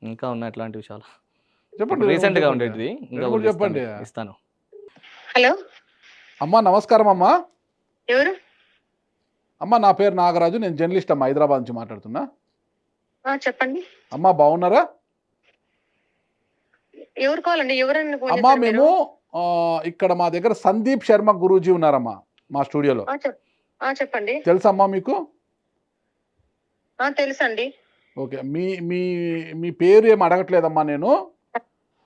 ఇంకా ఉన్నాయి అట్లాంటివి చాలా. చెప్పండి. ఇప్పుడు 2, 3 రీసెంట్‌గా చెప్పండి. ఉండేటిది. ఇంకా 2, 3 ఒకటి ఇస్తాను చెప్పండి. మీకు. ఇస్తాను. హలో, అమ్మా నమస్కారం అమ్మా. ఎవరు? అమ్మా నా పేరు నాగరాజు. నేను జర్నలిస్ట్ అమ్మా, హైదరాబాద్ నుంచి మాట్లాడుతున్నా. చెప్పండి. అమ్మా బాగున్నారా? ఎవరు కావాలండి? ఎవరన్నా ఫోన్ అమ్మా చేశారు మేము మీరు? ఇక్కడ మా దగ్గర సందీప్ శర్మ గురూజీ ఉన్నారమ్మా మా స్టూడియోలో. చెప్పండి. తెలుసమ్మా మీకు? తెలుసండి. ఓకే. మీ మీ మీ పేరు ఏం అడగట్లేదమ్మా నేను.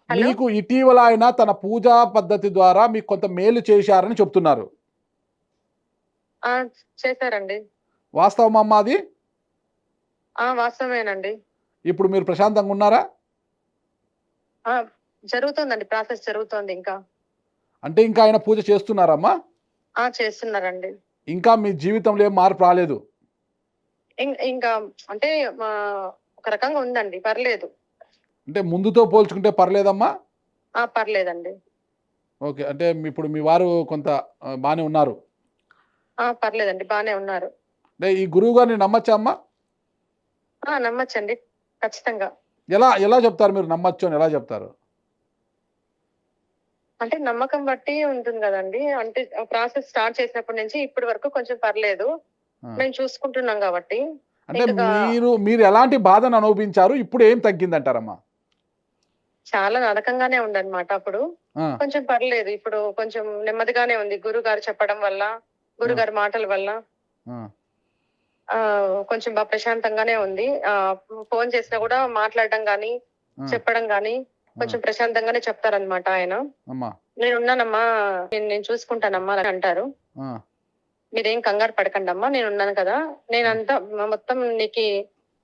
హలో. మీకు ఇటీవల ఆయన తన పూజా పద్ధతి ద్వారా మీకు కొంత మేలు చేశారని చెప్తున్నారు. చేశారండి. వాస్తవమమ్మా అది? వాస్తవమేనండి. ఇప్పుడు మీరు ప్రశాంతంగా ఉన్నారా? జరుగుతోందండి, ప్రాసెస్ జరుగుతోంది ఇంకా. అంటే ఇంకా ఆయన పూజ చేస్తున్నారమ్మా? చేస్తున్నారండి. ఇంకా మీ జీవితంలో ఏం మార్పు రాలేదు? ఇంకా అంటే ఒక రకంగా ఉందండి, పర్లేదు. అంటే ముందుతో పోల్చుకుంటే పర్లేదమ్మా? పర్లేదండి. ఓకే. అంటే ఇప్పుడు మీ వారు కొంత బాగానే ఉన్నారు? పర్లేదండి, బానే ఉన్నారు. అంటే ఈ గురువు గారిని నమ్మచ్చా అమ్మా? నమ్మచ్చండి, ఖచ్చితంగా. ఎలా ఎలా చెప్తారు మీరు నమ్మచ్చు అని ఎలా చెప్తారు? అంటే నమ్మకం బట్టి ఉంటుంది కదండి. అంటే ప్రాసెస్ స్టార్ట్ చేసినప్పటి నుంచి ఇప్పటి వరకు కొంచెం పర్లేదు, మేము చూసుకుంటున్నాం కాబట్టి. అంటే మీరు ఎలాంటి బాధను అనుభవించారు? ఇప్పుడు ఏం తగ్గిందంటారమ్మా? చాలా నరకంగానే ఉందన్నమాట అప్పుడు. కొంచెం పర్లేదు, ఇప్పుడు కొంచెం నెమ్మదిగానే ఉంది. గురుగారు చెప్పడం వల్ల, గురుగారి మాటల వల్ల కొంచెం బాగా ప్రశాంతంగానే ఉంది. ఫోన్ చేసినా కూడా మాట్లాడడం గాని, చెప్పడం గాని కొంచెం ప్రశాంతంగానే చెప్తారనమాట ఆయన. నేనున్నానమ్మా, నేను చూసుకుంటానమ్మా అని అంటారు. మీరేం కంగారు పడకండి అమ్మా, నేనున్నాను కదా, నేనంతా మొత్తం నీకు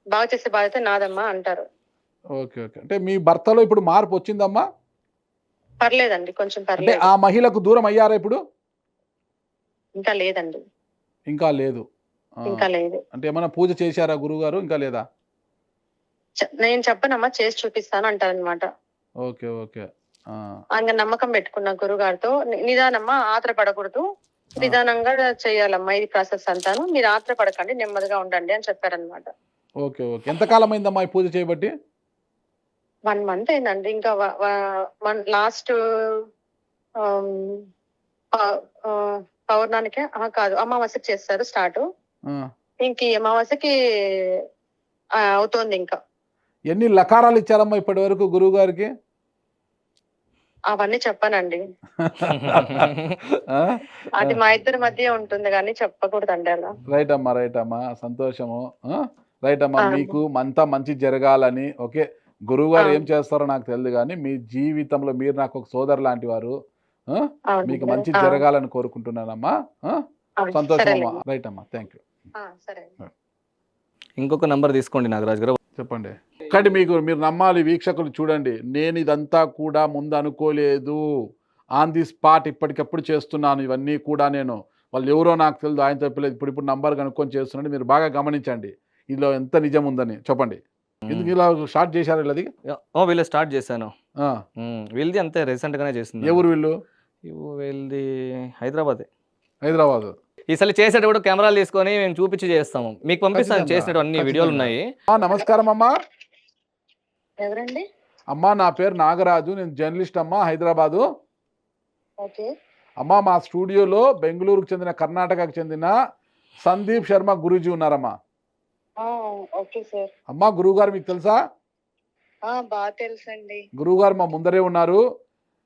బాగా చేసే బాధ్యత నాదమ్మా అంటారు. Okay okay. అంటే మీ భర్తలో ఇప్పుడు మార్పు వచ్చిందమ్మా? పర్లేదండి, కొంచెం అంటే పర్లేదు. ఆ మహిళకు దూరం అయ్యారా ఇప్పుడు? ఇంకా లేదండి. ఇంకా లేదు. ఇంకా లేదు. అంటే ఏమైనా పూజ చేశారా గురువు గారు? ఇంకా లేదా? నేను చెప్పనమ్మా, చేసి చూపిస్తాను అంటారనమాట. Okay okay. ఆయన నమ్మకం పెట్టుకున్న గురుగారితో, నిదానమ్మా, ఆత్రపడకూడదు, నిదానంగా చేయాలమ్మా ఇది ప్రాసెస్ అంతాను, మీరు ఆత్రపడకండి, నెమ్మదిగా ఉండండి అని చెప్పారనమాట. Okay okay. ఎంతకాలం అయిందమ్మా ఈ పూజ చేయబట్టి? 1 month అయిందండి. ఇంకా లాస్ట్ పౌర్ణానికి కాదు, అమావాస్యకి చేస్తారు స్టార్ట్. ఇంక ఈ అమావాస్యకి అవుతోంది ఇంకా. ఎన్ని లకారాలు ఇచ్చారమ్మా ఇప్పటి వరకు గురువు గారికి? అవన్నీ చెప్పానండి. అది మా ఇద్దరి మధ్య ఉంటుంది కానీ చెప్పకూడదండి అలా. రైట్ అమ్మా రైట్ అమ్మా, సంతోషము. రైట్ అమ్మా, మీకు అంతా మంచి జరగాలని. ఓకే. గురువు గారు ఏం చేస్తారో నాకు తెలియదు కానీ మీ జీవితంలో మీరు నాకు ఒక సోదరు లాంటి వారు. మీకు మంచి జరగాలని కోరుకుంటున్నానమ్మా. సంతోషం అమ్మా. రైట్ అమ్మా, థ్యాంక్ యూ. సరే. ఇంకొక నంబర్ తీసుకోండి నాగరాజు గారు. చెప్పండి. కానీ మీరు నమ్మాలి వీక్షకులు, చూడండి, నేను ఇదంతా కూడా ముందు అనుకోలేదు. ఆన్ ది స్పాట్ ఇప్పటికప్పుడు చేస్తున్నాను ఇవన్నీ కూడా. నేను వాళ్ళు ఎవరో నాకు తెలియదు, ఆయన చెప్పలేదు, ఇప్పుడు నంబర్ కనుక్కొని చేస్తున్నాడు. మీరు బాగా గమనించండి ఇందులో ఎంత నిజం ఉందని. చెప్పండి, ఎందుకు ఇలా స్టార్ట్ చేశారు? వీళ్ళది వీళ్ళు స్టార్ట్ చేశాను. వీళ్ళది అంతే, రీసెంట్ గానే చేసింది. ఎవరు వీళ్ళు? వీళ్ళది హైదరాబాద్. ఈసారి చేసేటప్పుడు కెమెరాలు తీసుకొని మేము చూపించి చేస్తాము, మీకు పంపిస్తాను. చేసినట్టు అన్ని వీడియోలు ఉన్నాయి. నమస్కారం అమ్మా. ఎవరండి? అమ్మా నా పేరు నాగరాజు, నేను జర్నలిస్ట్ అమ్మా, హైదరాబాదు. అమ్మా మా స్టూడియోలో బెంగళూరుకు చెందిన, కర్ణాటకకు చెందిన సందీప్ శర్మ గురూజీ ఉన్నారమ్మా. అమ్మా గురువు గారు మీకు తెలుసా? బాగా తెలుసండి. గురువు గారు మా ముందరే ఉన్నారు.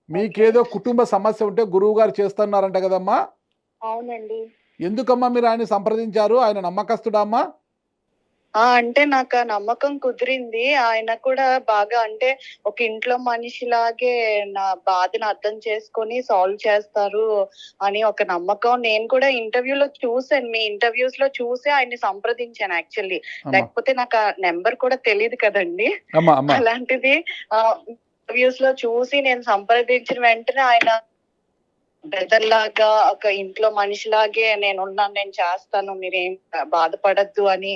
మీకేదో కుటుంబ సమస్య ఉంటే గురువు గారు చేస్తున్నారంట కదమ్మా? అవునండి. ఎందుకమ్మా మీరు ఆయన సంప్రదించారు? ఆయన నమ్మకస్తుడా అమ్మా? అంటే నాకు ఆ నమ్మకం కుదిరింది. ఆయన కూడా బాగా, అంటే ఒక ఇంట్లో మనిషిలాగే నా బాధను అర్థం చేసుకొని సాల్వ్ చేస్తారు అని ఒక నమ్మకం. నేను కూడా ఇంటర్వ్యూలో చూసాను, మీ ఇంటర్వ్యూస్ లో చూసి ఆయన్ని సంప్రదించాను యాక్చువల్లీ. లేకపోతే నాకు ఆ నెంబర్ కూడా తెలియదు కదండి. అలాంటిది ఇంటర్వ్యూస్ లో చూసి నేను సంప్రదించిన వెంటనే ఆయన బ్రదర్ లాగా, ఒక ఇంట్లో మనిషిలాగే నేనున్నాను, నేను చేస్తాను, మీరేం బాధపడద్దు అని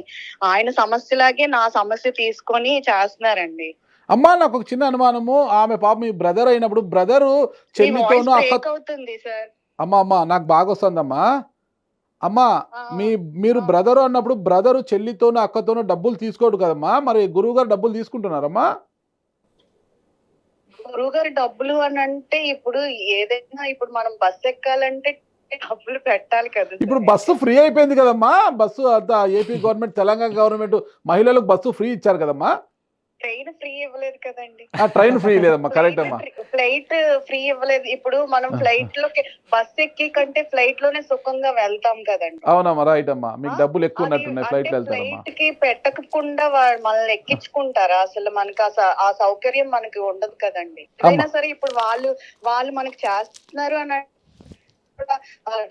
ఆయన సమస్యలాగే నా సమస్య తీసుకొని చేస్తున్నారండి. అమ్మా నాకు ఒక చిన్న అనుమానము. ఆమె పాప మీ బ్రదర్ అయినప్పుడు బ్రదరు చెల్లితోనూ అవుతుంది సార్. అమ్మా నాకు బాగా వస్తుందమ్మా. అమ్మా మీరు బ్రదరు అన్నప్పుడు బ్రదరు చెల్లితోనూ అక్కతోనూ డబ్బులు తీసుకోడు కదమ్మా, మరి గురువు గారు డబ్బులు తీసుకుంటున్నారమ్మా? గురువు గారి డబ్బులు అని అంటే ఇప్పుడు ఏదైనా ఇప్పుడు మనం బస్ ఎక్కాలంటే డబ్బులు పెట్టాలి కదా సార్. ఇప్పుడు బస్సు ఫ్రీ అయిపోయింది కదమ్మా, బస్సు అంతా ఏపీ గవర్నమెంట్ తెలంగాణ గవర్నమెంట్ మహిళలకు బస్సు ఫ్రీ ఇచ్చారు కదమ్మా. ట్రైన్ ఫ్రీ ఇవ్వలేదు కదండి. ట్రైన్ ఫ్రీ లేదమ్మా, కరెక్ట్ అమ్మా. ఫ్లైట్ ఫ్రీ ఇవ్వలేదు. ఇప్పుడు మనం ఫ్లైట్ లోకి బస్ ఎక్కి కంటే ఫ్లైట్ లోనే సుఖంగా వెళ్తాం కదండి. అవునమ్మా, రైట్ అమ్మా. మీకు డబ్బులు ఎక్కువ ఉన్నట్టున్నాయి, ఫ్లైట్ లో వెళ్తారమ్మా. ఫ్లైట్ కి పెట్టకుండా మనల్ని ఎక్కించుకుంటారా? అసలు మనకి ఆ సౌకర్యం మనకి ఉండదు కదండి. అయినా సరే ఇప్పుడు వాళ్ళు మనకి చేస్తున్నారు అని కూడా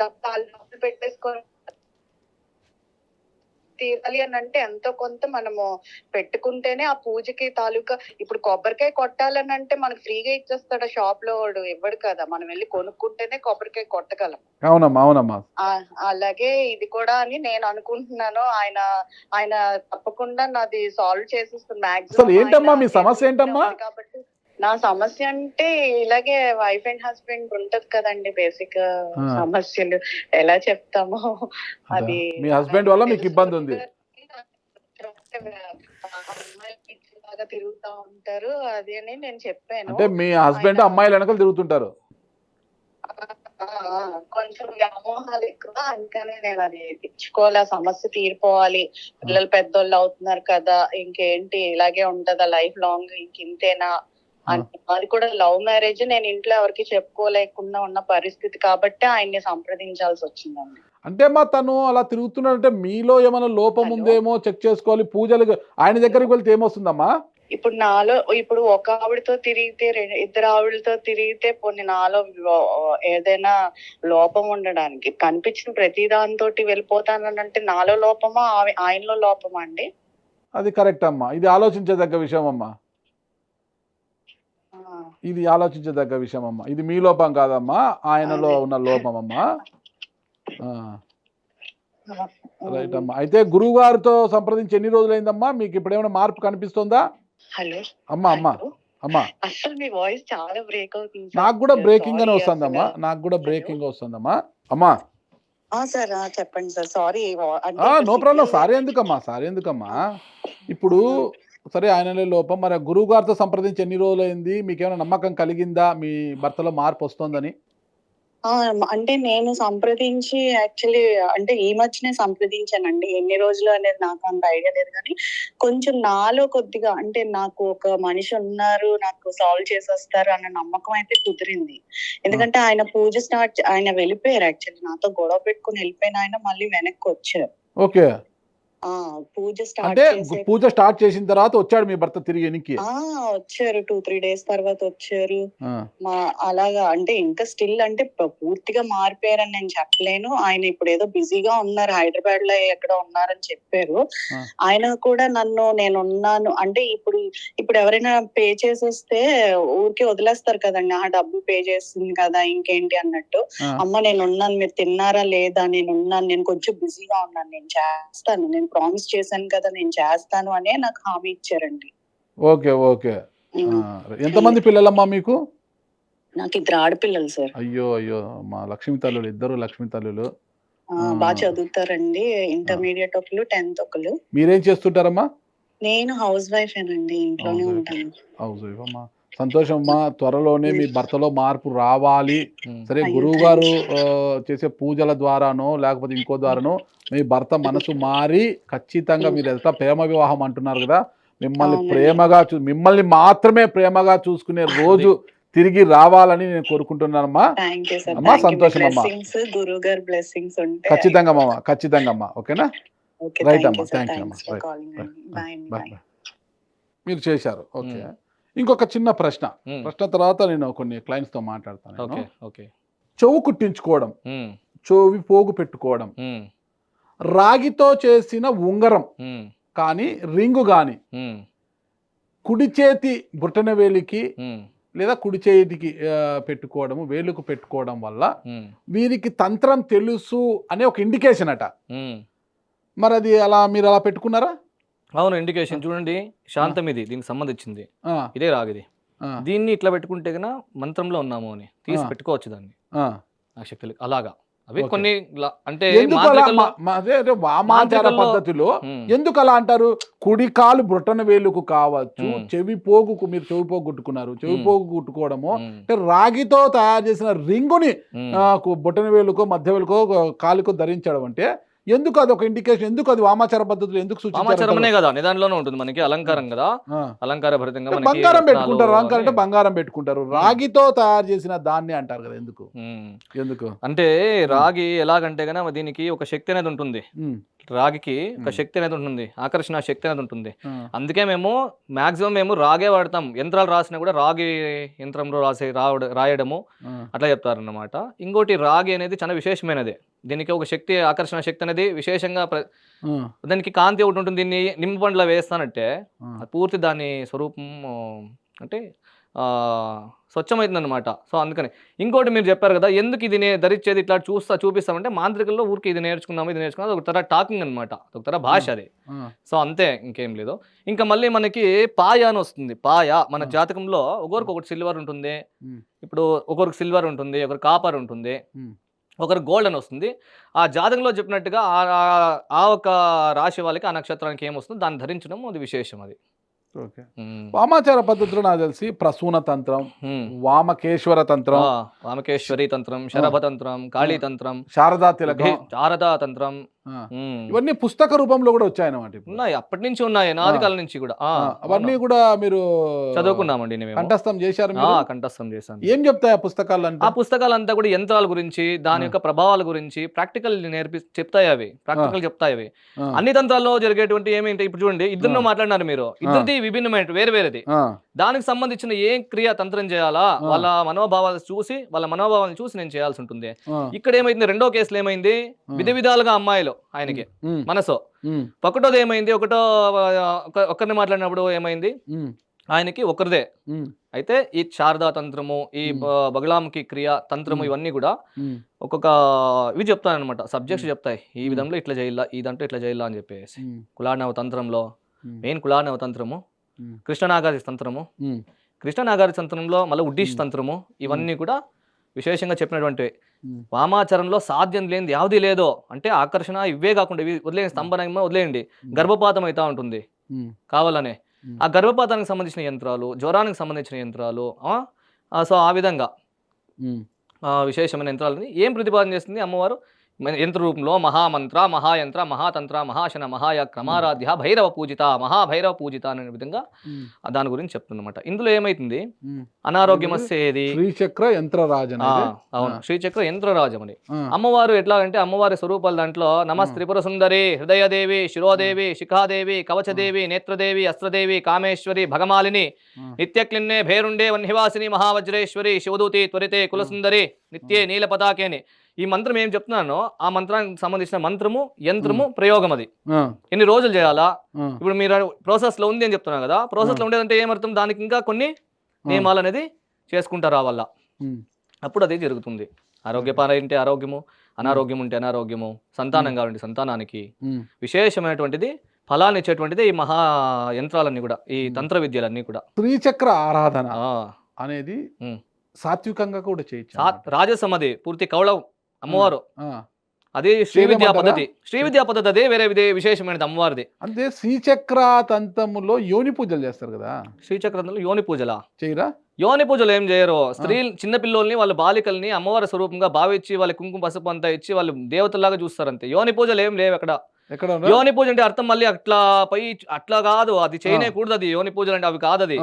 డబ్బులు పెట్టేసుకొని తీరాలి అని అంటే ఎంతో కొంత మనము పెట్టుకుంటేనే ఆ పూజకి తాలూకా. ఇప్పుడు కొబ్బరికాయ కొట్టాలని అంటే మనకు ఫ్రీగా ఇచ్చేస్తాడు షాప్ లో, వాడు ఇవ్వడు కదా, మనం వెళ్ళి కొనుక్కుంటేనే కొబ్బరికాయ కొట్టగలం. అవునమ్మా, అవునమ్మా. అలాగే ఇది కూడా అని నేను అనుకుంటున్నాను. ఆయన తప్పకుండా నాది సాల్వ్ చేసేస్తుంది అసలు ఏంటమ్మా మీ సమస్య ఏంటమ్మా? కాబట్టి నా సమస్య అంటే ఇలాగే వైఫ్ అండ్ హస్బెండ్ ఉంటది కదండి, బేసిక్ సమస్యలు ఎలా చెప్తామో అది. మీ హస్బెండ్ వల్ల మీకు ఇబ్బంది ఉంది. బాగా తిరుగుతా ఉంటారు అది అని నేను చెప్పాను. అంటే మీ హస్బెండ్ అమ్మాయిల వెనకాల తిరుగుతుంటారు. కొంచెం వ్యామోహాలు ఎక్కువ, అందుకనే నేను అది తెచ్చుకోవాలి, సమస్య తీరిపోవాలి, పిల్లలు పెద్దోళ్ళు అవుతున్నారు కదా, ఇంకేంటి ఇలాగే ఉంటదా లైఫ్ లాంగ్, ఇంకింతేనా అది కూడా లవ్ మ్యారేజ్. నేను ఇంట్లో ఎవరికి చెప్పుకోలేకుండా ఉన్న పరిస్థితి కాబట్టి ఆయన్ని సంప్రదించాల్సి వచ్చిందండి. అంటే మా తను అలా తిరుగుతున్నాడంటే మీలో ఏమైనా లోపం ఉందేమో చెక్ చేసుకోవాలి. పూజలు ఆయన దగ్గరికి వెళ్తే ఏమొస్తుందమ్మా? ఇప్పుడు నాలో ఇప్పుడు ఒక ఆవిడతో తిరిగితే ఇద్దరు ఆవిడతో తిరిగితే పోనీ నాలో ఏదైనా లోపం ఉండడానికి కనిపించిన ప్రతి దాంతో వెళ్ళిపోతానంటే నాలో లోపమా ఆయనలో లోపమా అండి? అది కరెక్ట్ అమ్మా, ఇది ఆలోచించదగ్గ విషయం అమ్మా. ఇది ఆలోచించదగ్గ విషయం అమ్మా. ఇది మీ లోపం కాదమ్మా, ఆయనలో ఉన్న లోపం అమ్మా. రైట్ అమ్మా. అయితే గురువు గారితో సంప్రదించి ఎన్ని రోజులైందమ్మా? మీకు ఇప్పుడు ఏమైనా మార్పు కనిపిస్తుందా? హలో అమ్మా అమ్మా అమ్మా. అసలు మీ వాయిస్ చాలా బ్రేక్ అవుతుంది. నాకు కూడా బ్రేకింగ్ అని వస్తుందమ్మా, నాకు కూడా బ్రేకింగ్ వస్తుందమ్మా. అమ్మా సార్ చెప్పండి sir. Sorry. No problem. Sorry ఎందుకమ్మా, సారీ ఎందుకమ్మా. ఇప్పుడు సరే ఆయనలో లోపం, మరి గురువు గారితో సంప్రదించి ఎన్ని రోజులైంది? మీకు ఏమైనా నమ్మకం కలిగిందా మీ భర్తలో మార్పు వస్తుందని? అంటే నేను సంప్రదించి యాక్చువల్లీ అంటే ఈ మధ్యనే సంప్రదించానండి. ఎన్ని రోజులు అనేది నాకు అంత ఐడియా లేదు, కానీ కొంచెం నాలో కొద్దిగా అంటే నాకు ఒక మనిషి ఉన్నారు, నాకు సాల్వ్ చేసేస్తారు అన్న నమ్మకం అయితే కుదిరింది. ఎందుకంటే ఆయన వెళ్ళిపోయారు. యాక్చువల్లీ నాతో గొడవ పెట్టుకుని వెళ్ళిపోయిన ఆయన మళ్ళీ వెనక్కి వచ్చారు. ఓకే. పూజ పూజ స్టార్ట్ చేసిన తర్వాత వచ్చాడు మీ భర్త తిరిగి వెనక్కి? వచ్చారు 2-3 days తర్వాత వచ్చారు. అలాగా అంటే ఇంకా స్టిల్ అంటే పూర్తిగా మారిపోయారని నేను చెప్పలేను. ఆయన ఇప్పుడు ఏదో బిజీగా ఉన్నారు, హైదరాబాద్ లో ఎక్కడో ఉన్నారని చెప్పారు. ఆయన కూడా నేనున్నాను అంటే ఇప్పుడు ఎవరైనా పే చేసేస్తే ఊరికే వదిలేస్తారు కదండి, ఆ డబ్బు పే చేస్తుంది కదా ఇంకేంటి అన్నట్టు. అమ్మ నేనున్నాను, మీరు తిన్నారా లేదా, నేనున్నాను, నేను కొంచెం బిజీగా ఉన్నాను, నేను చేస్తాను, నేను ప్రామిస్ చేశాను కదా నేను చేస్తాను అనే నాకు హామీ ఇచ్చారండి. Okay okay. ఎంతమంది పిల్లలమ్మా మీకు? నాకు 2 ఆడపిల్లలు సార్. అయ్యో అయ్యో, మా లక్ష్మీ తల్లులు, ఇద్దరు లక్ష్మీ తల్లులు. బాగా చదువుతారండి, ఇంటర్మీడియట్ ఒకరు, 10th ఒకరు. మీరేం చేస్తుంటారమ్మా? నేను హౌస్ వైఫ్ ఏనండి, ఇంట్లోనే ఉంటాను. హౌస్ వైఫ్ అమ్మా, సంతోషం అమ్మా. త్వరలోనే మీ భర్తలో మార్పు రావాలి. సరే, గురువు గారు చేసే పూజల ద్వారానో లేకపోతే ఇంకో ద్వారానో మీ భర్త మనసు మారి ఖచ్చితంగా, మీరు ఎంత ప్రేమ వివాహం అంటున్నారు కదా, మిమ్మల్ని మాత్రమే ప్రేమగా చూసుకునే రోజు తిరిగి రావాలని నేను కోరుకుంటున్నానమ్మా. అమ్మా సంతోషం అమ్మా, ఖచ్చితంగా అమ్మా, ఖచ్చితంగా అమ్మా. ఓకేనా? రైట్ అమ్మా, థ్యాంక్ యూ అమ్మా. మీరు చేశారు. ఓకే. ఇంకొక చిన్న ప్రశ్న తర్వాత నేను కొన్ని క్లయింట్స్ తో మాట్లాడతాను. చెవు కుట్టించుకోవడం, చెవి పోగు పెట్టుకోవడం, రాగితో చేసిన ఉంగరం కానీ రింగు కానీ కుడి చేతి బుట్టన వేలికి లేదా కుడి చేతికి పెట్టుకోవడము, వేలుకు పెట్టుకోవడం వల్ల వీరికి తంత్రం తెలుసు అనే ఒక ఇండికేషన్ అట. మరి అది మీరు అలా పెట్టుకున్నారా? అవును, ఇండికేషన్ చూడండి, శాంతం ఇది దీనికి సంబంధించింది, ఇదే రాగిది. దీన్ని ఇట్లా పెట్టుకుంటే కన్నా మంత్రంలో ఉన్నాము అని తీసి పెట్టుకోవచ్చు దాన్ని ఆ శక్తులు. అలాగా అవి ఓకే. కొన్ని అంటే ఎందుకు అలా మాంత్రికల్లో అదే అదే వామాచార మాంత్రికల్లో పద్ధతిలో ఉమ్, ఎందుకు అలా అంటారు? కుడి కాలు బొటన వేలుకు కావచ్చు, ఉమ్, చెవి పోగుకు, మీరు చెవి పోగు కుట్టుకున్నారు, చెవి ఉమ్, పోగు కుట్టుకోవడము ఉమ్, అంటే రాగితో తయారు చేసిన రింగుని ఉమ్. బొటన వేలుకో మధ్య వేలుకో కాలుకో ధరించడం అంటే ఎందుకు అది ఒక ఇండికేషన్? ఎందుకు అది వామాచార పద్ధతిలో ఎందుకు వామాచారమనే సూచించారు? కదా నిదానంలోనే ఉంటుంది మనకి అలంకారం కదా, అలంకార భరితంగా మనకి బంగారం రత్నాలు పెట్టుకుంటారు, అలంకారం అంటే అని. బంగారం పెట్టుకుంటారు, రాగితో తయారు చేసిన దాన్ని అంటారు కదా, ఎందుకు ఉమ్. ఎందుకు? అంటే రాగి ఎలాగంటే గన దీనికి ఒక శక్తి అనేది ఉంటుంది. ఉమ్, రాగికి ఒక ఉమ్, శక్తి అనేది ఉంటుంది, ఆకర్షణ శక్తి అనేది ఉంటుంది. ఆ, అందుకే మేము మాక్సిమం మేము రాగే వాడతాం. యంత్రాలు రాసినా కూడా రాగి యంత్రంలో రాయడము ఆ, అట్లా చెప్తారన్నమాట. ఇంకోటి రాగి అనేది చాలా విశేషమైనది. దీనికి ఒక శక్తి, ఆకర్షణ శక్తి అనేది విశేషంగా ఆ, దానికి కాంతి ఒకటి ఉంటుంది. దీన్ని నిమ్మపండ్ల వేస్తానంటే ఆ. అది పూర్తి దాని స్వరూపం అంటే స్వచ్ఛమవుతుంది అనమాట. సో అందుకని ఇంకోటి మీరు చెప్పారు కదా, ఎందుకు ఇది ధరించేది ఇట్లా చూపిస్తామంటే మాంత్రికల్లో ఊరికి ఇది నేర్చుకున్నాము, ఇది నేర్చుకున్నాము, ఒక తర టాకింగ్ అనమాట, ఒక తర భాష అది. ఆ, సో అంతే, ఇంకేం లేదు. ఇంకా మళ్ళీ మనకి పాయ అని వస్తుంది. పాయ మన జాతకంలో ఒకరికి ఒకటి సిల్వర్ ఉంటుంది. ఉమ్, ఇప్పుడు ఒకరికి సిల్వర్ ఉంటుంది, ఒకరికి కాపర్ ఉంటుంది, ఉమ్, ఒకరు గోల్డ్ అని వస్తుంది. ఆ జాతకంలో చెప్పినట్టుగా ఆ ఒక రాశి వాళ్ళకి ఆ నక్షత్రానికి ఏమొస్తుందో దాన్ని ధరించడం అది విశేషం అది. ఓకే. వామాచార పద్ధతిలో నాకు తెలిసి ప్రసూన తంత్రం, వామకేశ్వర తంత్రం, వామకేశ్వరి తంత్రం, శరభ తంత్రం, కాళీ తంత్రం, శారదా తిలకం, శారదా తంత్రం ఇవన్నీ పుస్తక రూపంలో కూడా వచ్చాయన్నమాట ఇప్పుడు. ఉన్నాయి, అప్పటి నుంచి ఉన్నాయి, నాది కాలం నుంచి కూడా. అవన్నీ కూడా మీరు చదువుకున్నామండి మేము. కంఠస్థం చేశారు మీరు? కంఠస్థం చేశాను. ఏం చెప్తాయి ఆ పుస్తకాలు అంటే? ఆ పుస్తకాలంతా కూడా యంత్రాల గురించి, దాని యొక్క ప్రభావాల గురించి ప్రాక్టికల్ చెప్తాయి. అవి ప్రాక్టికల్ చెప్తాయి. అవి అన్ని తంత్రాల్లో జరిగేటువంటి ఏమేంటి, ఇప్పుడు చూడండి, ఇద్దరు మాట్లాడినారు మీరు, ఇద్దరిది విభిన్నమైన వేరేది. దానికి సంబంధించిన ఏం క్రియ తంత్రం చేయాలా, వాళ్ళ మనోభావాలు చూసి నేను చేయాల్సి ఉంటుంది. ఇక్కడ ఏమైంది, రెండో కేసులో ఏమైంది, విధాలుగా అమ్మాయిలు ఆయనకి మనసు. ఒకటోది ఏమైంది, ఒకరిని మాట్లాడినప్పుడు ఏమైంది, ఆయనకి ఒకరిదే. అయితే ఈ శారదా తంత్రము, ఈ బగలాముఖి క్రియ తంత్రము, ఇవన్నీ కూడా ఒక్కొక్క ఇవి చెప్తానమాట, సబ్జెక్ట్స్ చెప్తాయి. ఈ విధంలో ఇట్లా చేయాల, ఈ దాంట్లో ఇట్లా చేయాల అని చెప్పేసి. కులానవ తంత్రంలో మెయిన్ కులానవ తంత్రము, కృష్ణనాగారి తంత్రము, కృష్ణనాగారి తంత్రంలో మళ్ళీ ఉడ్డీష్ తంత్రము, ఇవన్నీ కూడా విశేషంగా చెప్పినటువంటివి. వామాచరణలో సాధ్యం లేనిది యావది లేదో అంటే ఆకర్షణ ఇవే కాకుండా ఇవి వదిలేయండి, స్తంభనమో వదిలేయండి, గర్భపాతం అవుతా ఉంటుంది కావాలనే. ఆ గర్భపాతానికి సంబంధించిన యంత్రాలు, జ్వరానికి సంబంధించిన యంత్రాలు, సో ఆ విధంగా విశేషమైన యంత్రాలని ఏం ప్రతిపాదన చేస్తుంది అమ్మవారు యంత్ర రూపంలో? మహామంత్ర, మహాయంత్ర, మహాతంత్ర, మహాశన, మహాయ, క్రమారాధ్య, భైరవ పూజిత, మహాభైరవ పూజిత అనే విధంగా దాని గురించి చెప్తుందన్నమాట. ఇందులో ఏమైతుంది, అనారోగ్యమస్యేది శ్రీచక్ర యంత్రరాజం. అవును, శ్రీచక్ర యంత్రరాజం అని. అమ్మవారు ఎట్లా అంటే అమ్మవారి స్వరూపాలు దాంట్లో నమస్త్రిపుర సుందరి, హృదయదేవి, శిరోదేవి, శిఖాదేవి, కవచదేవి, నేత్రదేవి, అస్త్రదేవి, కామేశ్వరి, భగమాలిని, నిత్యక్లిన్నే భేరుండే, వన్నివాసిని, మహావజ్రేశ్వరి, శివదూతి, త్వరితే, కులసుందరి, నిత్యే, నీల పతాకేని. ఈ మంత్రం ఏం చెప్తున్నానో ఆ మంత్రానికి సంబంధించిన మంత్రము, యంత్రము, ప్రయోగం అది ఎన్ని రోజులు చేయాలా. ఇప్పుడు మీరు ప్రాసెస్ లో ఉంది అని చెప్తున్నారు కదా, ప్రాసెస్ లో ఉండేదంటే ఏమర్థం, దానికి ఇంకా కొన్ని నియమాలు అనేది చేసుకుంటారు ఆ వల్ల, అప్పుడు అది జరుగుతుంది. ఆరోగ్యపార ఉంటే ఆరోగ్యము, అనారోగ్యం ఉంటే అనారోగ్యము, సంతానం కావాలంటే సంతానానికి విశేషమైనటువంటిది ఫలాన్ని ఇచ్చేటువంటిది ఈ మహా యంత్రాలన్నీ కూడా, ఈ తంత్ర విద్యలన్నీ కూడా. శ్రీచక్ర ఆరాధన అనేది సాత్వికంగా కూడా చేయొచ్చు. రాజసమది పూర్తి కౌళ అమ్మవారు, అదే శ్రీ విద్యా పద్ధతి. శ్రీ విద్యా పద్ధతి అదే వేరే విశేషమైనది అమ్మవారిది. అంటే శ్రీచక్ర తంత్రములో యోని పూజలు చేస్తారు కదా, శ్రీచక్రంలో యోని పూజలా చేయరా? యోని పూజలు ఏం చేయరు. స్త్రీలు, చిన్న పిల్లల్ని, వాళ్ళ బాలికల్ని అమ్మవారి స్వరూపంగా భావించి వాళ్ళ కుంకుమ పసుపు అంతా ఇచ్చి వాళ్ళు దేవతల్లాగా చూస్తారు అంతే. యోని పూజలు ఏం లేవు ఎక్కడ. యోని పూజ అంటే అర్థం మళ్ళీ అట్లా కాదు, అది చేయనేకూడదు. అది యోని పూజలు అంటే అవి కాదు. అది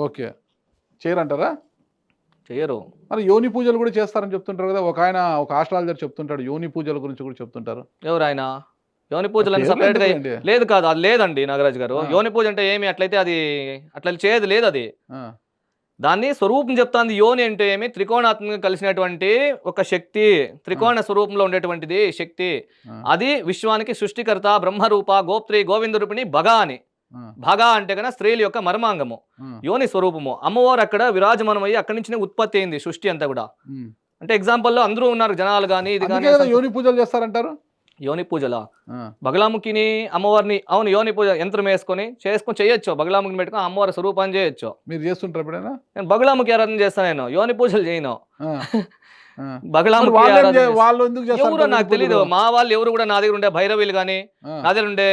ఓకే, చేయరంటారా? చేయరు. మరి యోని పూజలు కూడా చేస్తారని చెప్తుంటారు కదా, ఒక ఆయన, ఒక ఆస్ట్రాలజర్ చెప్తుంటాడు, యోని పూజల గురించి కూడా చెప్తుంటారు. ఎవరు ఆయన? యోని పూజలు అని సపరేట్ గా లేదు కాదు, అది లేదండి నాగరాజు గారు. యోని పూజ అంటే ఏమి అట్లయితే అది అట్లా చేయదు, లేదు. అది దాన్ని స్వరూపం చెప్తాంది. యోని అంటే ఏమి, త్రికోణాత్మకంగా కలిసినటువంటి ఒక శక్తి, త్రికోణ స్వరూపంలో ఉండేటువంటిది శక్తి. అది విశ్వానికి సృష్టికర్త, బ్రహ్మరూప, గోప్త్రి, గోవింద రూపిణి, భగా అని. భగా అంటే కన్నా స్త్రీల యొక్క మర్మాంగము, యోని స్వరూపము. అమ్మవారు అక్కడ విరాజమానమయ్యి అక్కడి నుంచి ఉత్పత్తి అయింది సృష్టి అంతా కూడా. అంటే ఎగ్జాంపుల్ లో అందరూ ఉన్నారు జనాలు కానీ, ఇది కానీ యోని పూజలు చేస్తారంటారు. యోని పూజలా? బగలాముఖిని అమ్మవారిని, అవును, యోని పూజ యంత్రం వేసుకొని చేయొచ్చు. బగలాముఖిని పెట్టుకుని అమ్మవారి స్వరూపాన్ని చేయొచ్చు. మీరు చేస్తుంటారు ఎప్పుడైనా? నేను బగలాముఖి ఆరాధన చేస్తాను, నేను యోని పూజలు చేయను. ఆ. బగళాముఖి మరి వాళ్ళు ఏం ఆరాధన చేస్తారు. వాళ్ళు ఎందుకు చేస్తారు ఎవరో నాకు పూజలు? తెలీదు. మా వాళ్ళు ఎవరు కూడా నా దగ్గర ఉండే భైరవీలు కానీ, ఆ, నా దగ్గర ఉండే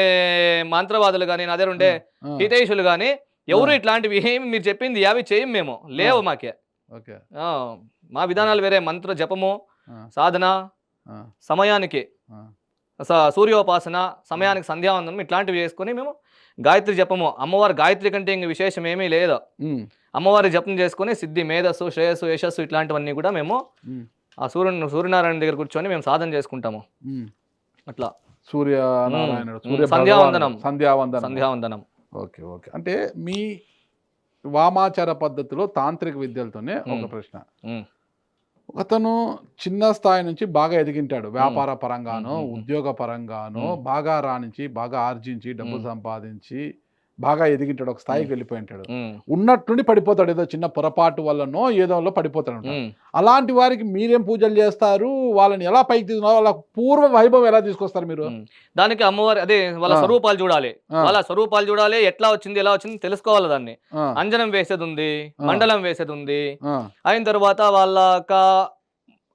మంత్రవాదులు కానీ, నా దగ్గర ఉండే ఆ, హితైషులు కానీ ఎవరు ఇట్లాంటివి ఏమి మీరు చెప్పింది యావి చేయం మేము, లేవు మాకే. ఓకే. ఆ, మా విధానాలు వేరే. మంత్ర జపము, ఆ, సాధన, ఆ, సమయానికి ఆ, సూర్యోపాసన, సమయానికి సంధ్యావందనం ఇట్లాంటివి చేసుకొని మేము గాయత్రి జపము. అమ్మవారి గాయత్రి కంటే ఇంక విశేషం ఏమీ లేదు. ఉమ్, అమ్మవారి జపం చేసుకొని సిద్ధి, మేధస్సు, శ్రేయస్సు, యశస్సు ఇట్లాంటివన్నీ కూడా మేము ఉమ్, ఆ సూర్యనారాయణ దగ్గర కూర్చొని మేము సాధన చేసుకుంటాము. ఉమ్. అట్లా సూర్యనారాయణుడు, సూర్య సంధ్యావందనం. భగవానుడు, సంధ్యావందనం. సంధ్యావందనం. Okay, okay. అంటే మీ వామాచార పద్ధతిలో తాంత్రిక విద్యలతోనే ఒక ప్రశ్న. ఉమ్, అతను చిన్న స్థాయి నుంచి బాగా ఎదిగింటాడు, వ్యాపార పరంగానో మ్మ్. ఉద్యోగ పరంగానో మ్మ్. బాగా రాణించి బాగా ఆర్జించి డబ్బు మ్మ్. సంపాదించి బాగా ఎదిగింటాడు, ఒక స్థాయికి వెళ్ళిపోయింటాడు. ఉమ్, ఉన్నట్టుండి పడిపోతాడు, ఏదో చిన్న పొరపాటు వల్లనో ఏదో పడిపోతాడు. ఉమ్. అలాంటి వారికి మీరేం పూజలు చేస్తారు, వాళ్ళని ఎలా పైకి తీసుకున్నారు, వాళ్ళ పూర్వ వైభవం ఎలా తీసుకొస్తారు మీరు? దానికి అమ్మవారి అదే వాళ్ళ ఆ. స్వరూపాలు చూడాలి. ఆ. వాళ్ళ స్వరూపాలు చూడాలి, ఎట్లా వచ్చింది ఎలా వచ్చింది తెలుసుకోవాలి. దాన్ని ఆ, అంజనం వేసేది ఉంది, ఆ. మండలం వేసేది ఉంది. ఆ, అయిన తర్వాత వాళ్ళ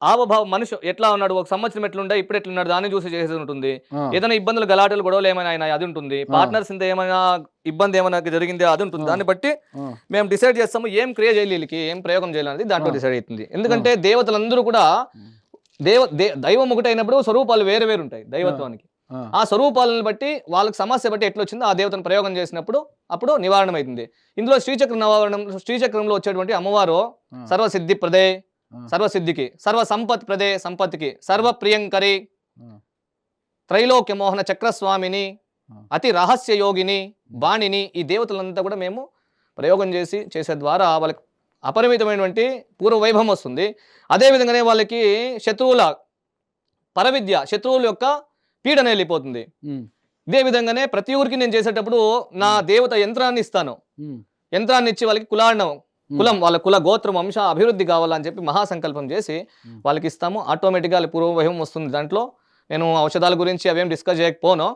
ఆవభావం, మనిషి ఎట్లా ఉన్నాడు, ఒక సంవత్సరం ఎట్లుండే ఇప్పుడు ఎట్లున్నాడు దాన్ని చూసి చేసేది ఉంటుంది. ఆ, ఏదైనా ఇబ్బందులు, గలాటలు, గొడవలు ఏమైనా అయినా అది ఉంటుంది. పార్ట్నర్స్ ఇంత ఏమైనా ఇబ్బంది ఏమైనా జరిగిందే అది ఉంటుంది. దాన్ని బట్టి ఆ, మేము డిసైడ్ చేస్తాము ఏం క్రియ చేయాలి వీళ్ళకి, ఏం ప్రయోగం చేయాలనేది దాంట్లో ఆ. డిసైడ్ అవుతుంది. ఎందుకంటే దేవతలందరూ కూడా దైవం ఒకటి అయినప్పుడు స్వరూపాలు వేరు వేరు ఉంటాయి దైవత్వానికి. ఆ, ఆ స్వరూపాలను బట్టి వాళ్ళకి సమస్య బట్టి ఎట్లా వచ్చిందో ఆ దేవతను ప్రయోగం చేసినప్పుడు అప్పుడు నివారణ అవుతుంది. ఇందులో శ్రీచక్రంలో వచ్చేటువంటి అమ్మవారు ఆ, సర్వసిద్ధి ప్రదే, ఆ, సర్వసిద్ధికి, సర్వ సంపత్ ప్రదే సంపత్తికి, సర్వ ప్రియంకరి, ఆ, త్రైలోక్య మోహన చక్రస్వామిని, ఆ. అతి రహస్య యోగిని, బాణిని, ఈ దేవతలంతా కూడా మేము ప్రయోగం చేసే ద్వారా వాళ్ళకి అపరిమితమైనటువంటి పూర్వ వైభవం వస్తుంది. అదేవిధంగానే వాళ్ళకి శత్రువుల పరవిద్య, శత్రువుల యొక్క పీడన వెళ్ళిపోతుంది. ఉమ్, ఇదే విధంగానే ప్రతి ఊరికి నేను చేసేటప్పుడు నా దేవత యంత్రాన్ని ఇస్తాను. ఉమ్, యంత్రాన్ని ఇచ్చి వాళ్ళకి కులం, వాళ్ళ కుల గోత్రం వంశ అభివృద్ధి కావాలని చెప్పి మహాసంకల్పం చేసి వాళ్ళకి ఇస్తాము. ఆటోమేటిక్గా వాళ్ళ పూర్వ వైభవం వస్తుంది. దాంట్లో నేను ఔషధాల గురించి అవేం డిస్కస్ చేయకపోను.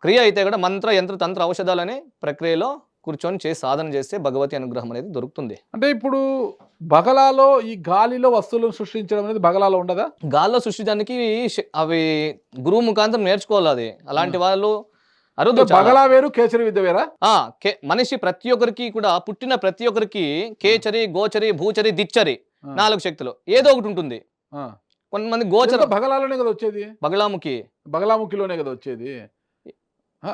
క్రియ అయితే కూడా మంత్ర, యంత్ర, తంత్ర, ఔషధాలనే ప్రక్రియలో కూర్చొని చేసి సాధన చేస్తే భగవతి అనుగ్రహం అనేది దొరుకుతుంది. అంటే ఇప్పుడు బగలాలో ఈ గాలిలో వస్తువులను సృష్టించడం అనేది బగలాలో ఉండదా? గాల్లో సృష్టించడానికి అవి గురువు ముఖాంతరం నేర్చుకోవాలి. అది అలాంటి వాళ్ళు అరుదు. చాలా. బగలా వేరు, కేసరి విద్య వేరా? మనిషి ప్రతి ఒక్కరికి కూడా పుట్టిన ప్రతి ఒక్కరికి కేచరి, గోచరి, భూచరి, దిచ్చరి 4 శక్తులు ఏదో ఒకటి ఉంటుంది. ఆ. కొంతమంది గోచర ఇదంతా బగలాలోనే కదా వచ్చేది, బగళాముఖి. బగలాముఖిలోనే కదా వచ్చేది.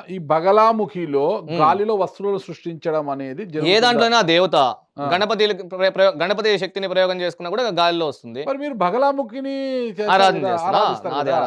ఈ బగలాముఖిలో గాలిలో వస్తువులను సృష్టించడం అనేది ఏ జరుగుతుందా? దాంట్లోనే ఆ దేవత ఆ. గణపతి శక్తిని ప్రయోగం చేసుకున్నా కూడా గాలిలో వస్తుంది. మరి మీరు బగలాముఖిని ఆరాధన చేస్తున్నా. ఆరాధిస్తారు కదా?